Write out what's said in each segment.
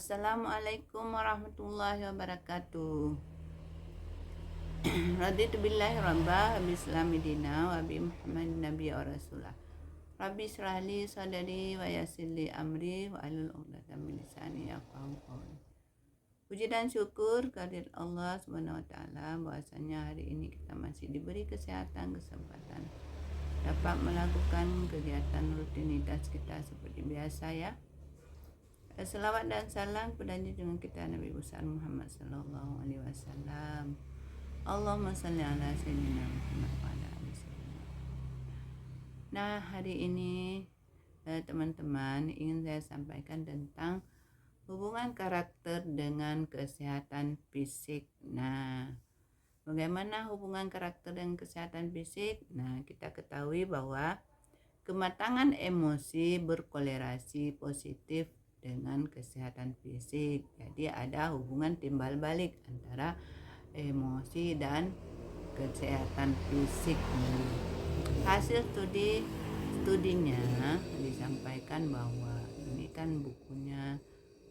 Assalamualaikum warahmatullahi wabarakatuh. Raditu billahi rabba wa bislami dina wa bi Muhammadin nabiyya wa rasulah. Rabbi israh li sadri wa yassir li amri wa ahlul 'uqdatam min lisani yafqahu qawli. Puji dan syukur kehadirat Allah Subhanahu wa taala bahwasanya hari ini kita masih diberi kesehatan, kesempatan dapat melakukan kegiatan rutinitas kita seperti biasa ya. Selawat dan salam kepada junjungan kita Nabi besar Muhammad sallallahu alaihi wasallam. Allahumma shalli ala sayyidina Muhammad wa ala ali sayyidina. Nah, hari ini teman-teman ingin saya sampaikan tentang hubungan karakter dengan kesehatan fisik. Nah, bagaimana hubungan karakter dengan kesehatan fisik? Nah, kita ketahui bahwa kematangan emosi berkolerasi positif dengan kesehatan fisik. Jadi ada hubungan timbal balik antara emosi dan kesehatan fisik. Hasil studinya disampaikan bahwa ini kan bukunya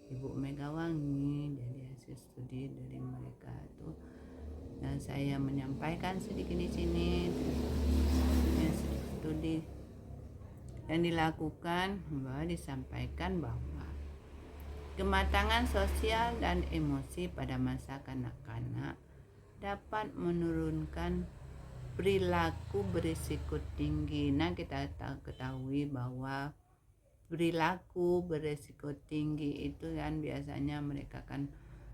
Ibu Megawangi, jadi hasil studi dari mereka itu. Dan saya menyampaikan sedikit di sini studi yang dilakukan bahwa disampaikan bahwa kematangan sosial dan emosi pada masa kanak-kanak dapat menurunkan perilaku berisiko tinggi. Nah, kita ketahui bahwa perilaku berisiko tinggi itu kan biasanya mereka kan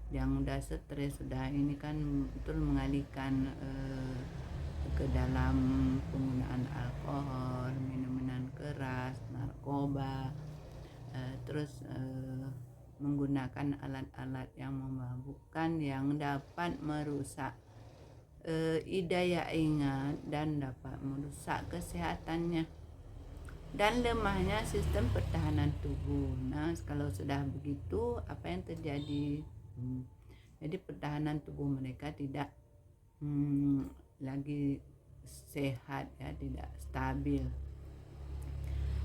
yang udah stres, sudah ini kan betul mengalihkan ke dalam penggunaan alkohol, minuman keras, narkoba, terus menggunakan alat-alat yang memabukkan yang dapat merusak daya ingat dan dapat merusak kesehatannya dan lemahnya sistem pertahanan tubuh. Nah, kalau sudah begitu apa yang terjadi? Jadi pertahanan tubuh mereka tidak lagi sehat ya, tidak stabil.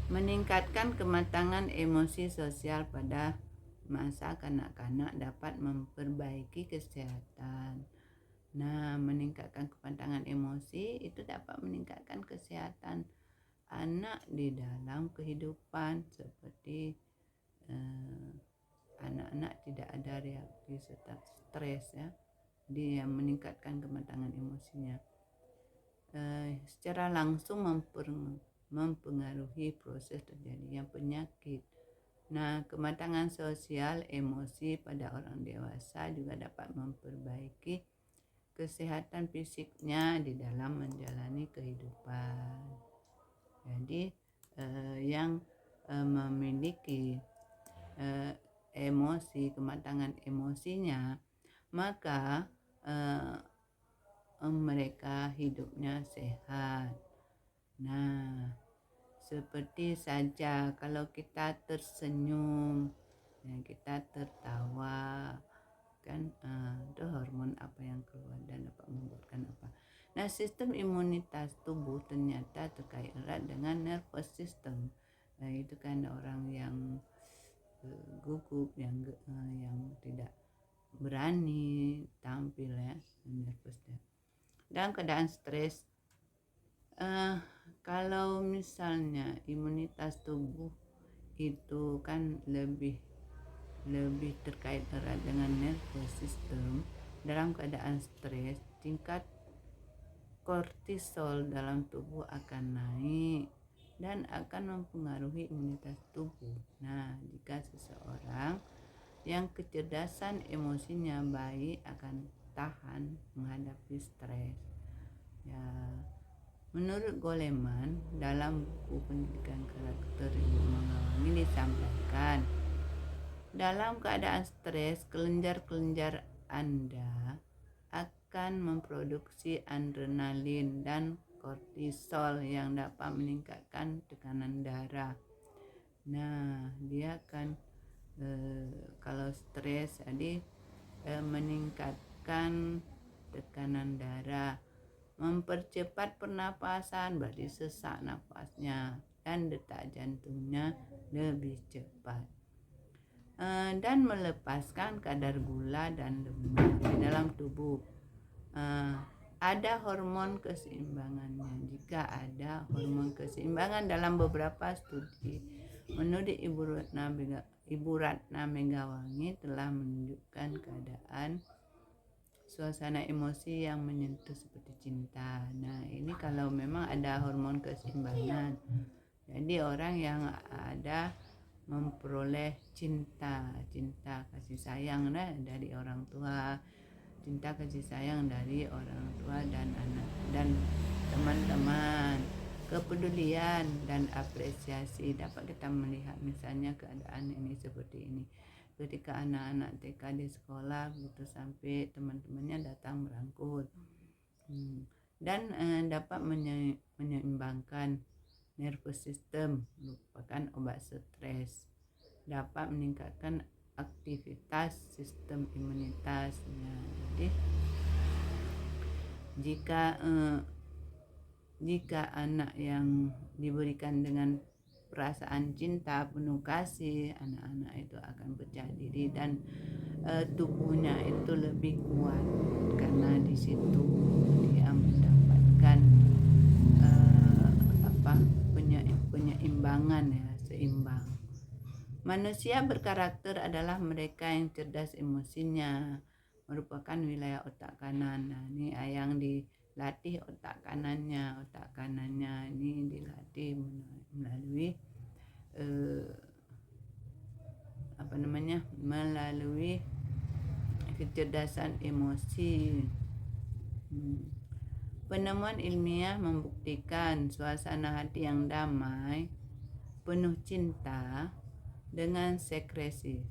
Meningkatkan kematangan emosi sosial pada masa kanak-kanak dapat memperbaiki kesehatan. Nah, meningkatkan kematangan emosi itu dapat meningkatkan kesehatan anak di dalam kehidupan, seperti anak-anak tidak ada reaksi stres ya. Dia meningkatkan kematangan emosinya. Secara langsung mempengaruhi proses terjadinya penyakit. Nah, kematangan sosial emosi pada orang dewasa juga dapat memperbaiki kesehatan fisiknya di dalam menjalani kehidupan. Jadi yang memiliki emosi, kematangan emosinya, maka mereka hidupnya sehat. Nah, seperti saja kalau kita tersenyum, kita tertawa, kan itu hormon apa yang keluar dan dapat membuatkan apa. Nah, sistem imunitas tubuh ternyata terkait erat dengan nervous system. Nah, itu kan orang yang gugup, yang tidak berani tampil ya, nervous. Dan keadaan stres. Kalau misalnya imunitas tubuh itu kan lebih terkait erat dengan nervous system, dalam keadaan stres tingkat kortisol dalam tubuh akan naik dan akan mempengaruhi imunitas tubuh. Nah, jika seseorang yang kecerdasan emosinya baik akan tahan menghadapi stres ya. Menurut Goleman, dalam buku pendidikan karakter Ibu Megawangi disampaikan, dalam keadaan stres, kelenjar-kelenjar Anda akan memproduksi adrenalin dan kortisol yang dapat meningkatkan tekanan darah. Nah, dia akan kalau stres jadi meningkatkan tekanan darah, mempercepat pernapasan, berarti sesak nafasnya dan detak jantungnya lebih cepat. dan melepaskan kadar gula dan lemak di dalam tubuh. Ada hormon keseimbangannya. Jika ada hormon keseimbangan dalam beberapa studi, menurut Ibu Ratna Megawangi telah menunjukkan keadaan suasana emosi yang menyentuh seperti cinta. Nah, ini kalau memang ada hormon keseimbangan. Jadi orang yang ada memperoleh cinta kasih sayang dari orang tua, cinta kasih sayang dari orang tua dan anak dan teman-teman, kepedulian dan apresiasi. Dapat kita melihat misalnya keadaan ini seperti ini ketika anak-anak TK di sekolah begitu sampai teman-temannya datang merangkul, dan dapat menyeimbangkan nervous system, merupakan obat stres, dapat meningkatkan aktivitas sistem imunitasnya. Jadi jika anak yang diberikan dengan perasaan cinta penuh kasih, anak-anak itu akan percaya diri dan tubuhnya itu lebih kuat karena di situ dia mendapatkan penyeimbangan ya, seimbang. Manusia berkarakter adalah mereka yang cerdas emosinya, merupakan wilayah otak kanan. Nah, ini yang dilatih otak kanannya ini dilatih melalui melalui kecerdasan emosi. Penemuan ilmiah membuktikan suasana hati yang damai, penuh cinta, dengan sekresi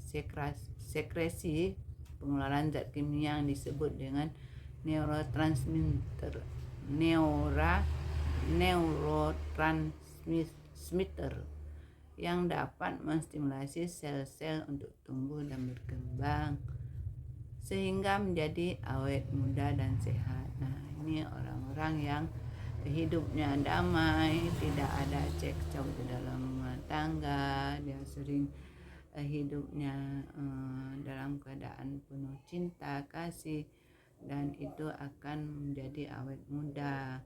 pengeluaran zat kimia yang disebut dengan neurotransmitter yang dapat menstimulasi sel-sel untuk tumbuh dan berkembang sehingga menjadi awet muda dan sehat. Nah, ini orang-orang yang hidupnya damai, tidak ada cekcok di dalam rumah tangga, dia sering hidupnya dalam keadaan penuh cinta kasih, dan itu akan menjadi awet muda.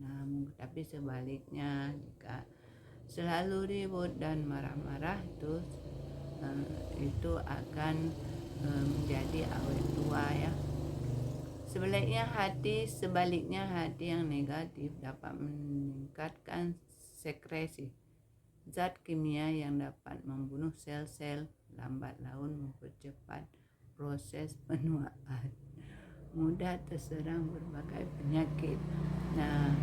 Nah, tapi sebaliknya jika selalu ribut dan marah-marah itu akan menjadi awet tua ya. Sebaliknya hati yang negatif dapat meningkatkan sekresi zat kimia yang dapat membunuh sel-sel, lambat laun mempercepat proses penuaan, mudah terserang berbagai penyakit. Nah,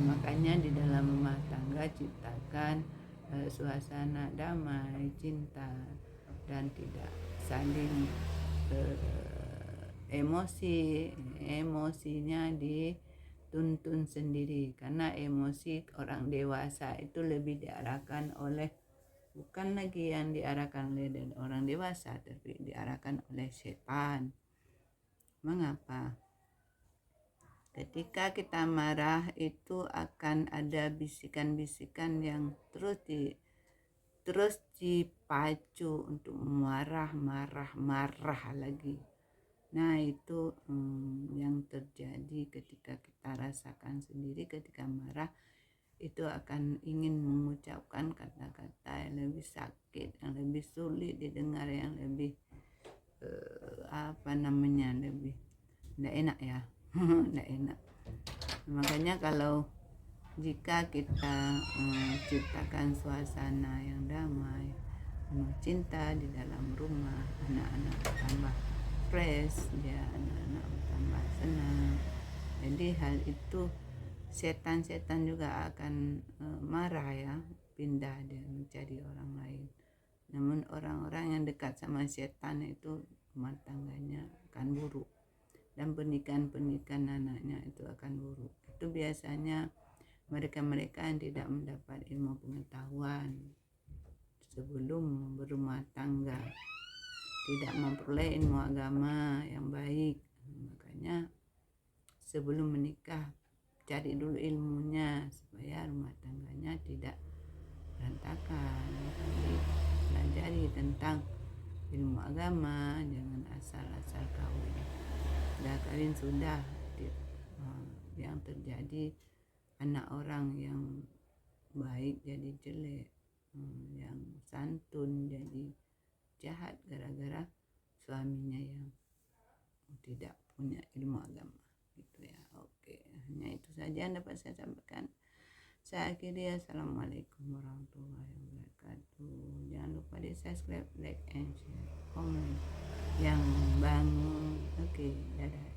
makanya di dalam rumah tangga ciptakan suasana damai, cinta, dan tidak saling emosinya dituntun sendiri, karena emosi orang dewasa itu lebih diarahkan oleh, bukan lagi yang diarahkan oleh orang dewasa, tapi diarahkan oleh setan. Mengapa? Ketika kita marah itu akan ada bisikan-bisikan yang terus dipacu untuk marah lagi. Nah, itu yang terjadi ketika kita rasakan sendiri. Ketika marah itu akan ingin mengucapkan kata-kata yang lebih sakit, yang lebih sulit didengar, yang lebih lebih tidak enak ya. Tidak enak. Makanya kalau jika kita ciptakan suasana yang damai, penuh cinta di dalam rumah, anak-anak tambah fresh, anak-anak tambah senang. Jadi hal itu setan-setan juga akan marah ya, pindah dia mencari orang lain. Namun orang-orang yang dekat sama setan itu rumah tangganya akan buruk, dan pernikahan anaknya itu akan buruk. Itu biasanya mereka-mereka yang tidak mendapat ilmu pengetahuan sebelum berumah tangga, tidak memperoleh ilmu agama yang baik. Makanya sebelum menikah cari dulu ilmunya supaya rumah tangganya tidak berantakan. Pelajari tentang ilmu agama, jangan asal-asal kawin. Sudah kawin sudah, yang terjadi anak orang yang baik jadi jelek, yang santun jadi jahat gara-gara suaminya yang tidak punya ilmu agama gitu ya. Oke, hanya itu saja yang dapat saya sampaikan. Saya akhiri, assalamualaikum warahmatullahi wabarakatuh. Jangan lupa di subscribe, like, and share, komen yang bangun. Oke, dadah.